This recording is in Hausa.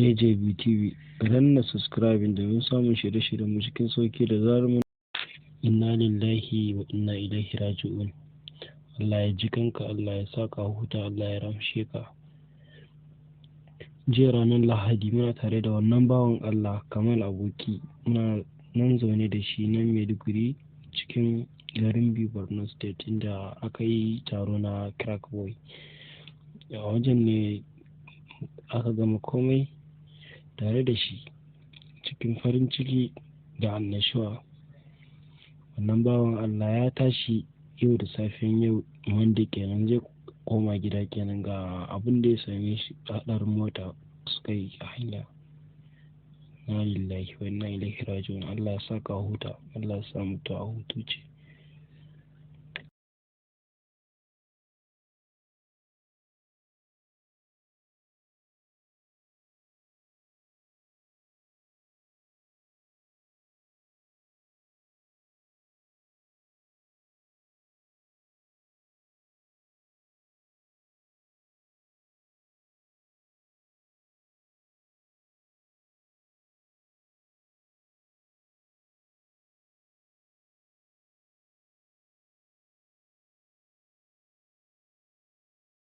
AJB TV, ka danna subscribing domin samun shirye-shiryen mu cikin sauki da zarar mun inna lillahi wa inna ilaihi raji'un. Allah ya jikanka, Allah ya saka huta, Allah ya ramshe ka. Jiya ranar Lahadi muna tare da wannan bawan Allah Kamal Aboki, muna nan zaune da shi nan Maiduguri cikin garin Borno State inda aka yi taro na crack boy. A wajen ne aka gama komai tare da shi cikin farin ciki da annashuwa. Wannan bawan Allah ya tashi yau da safen yau wanda kenan zai koma gida kenan, ga abin da ya same shi haɗarin mota suka yi a hanya. Inna lillahi wa inna ilaihi raji'un. Allah ya saka huta, Allah ya sa mutu a hutu ce.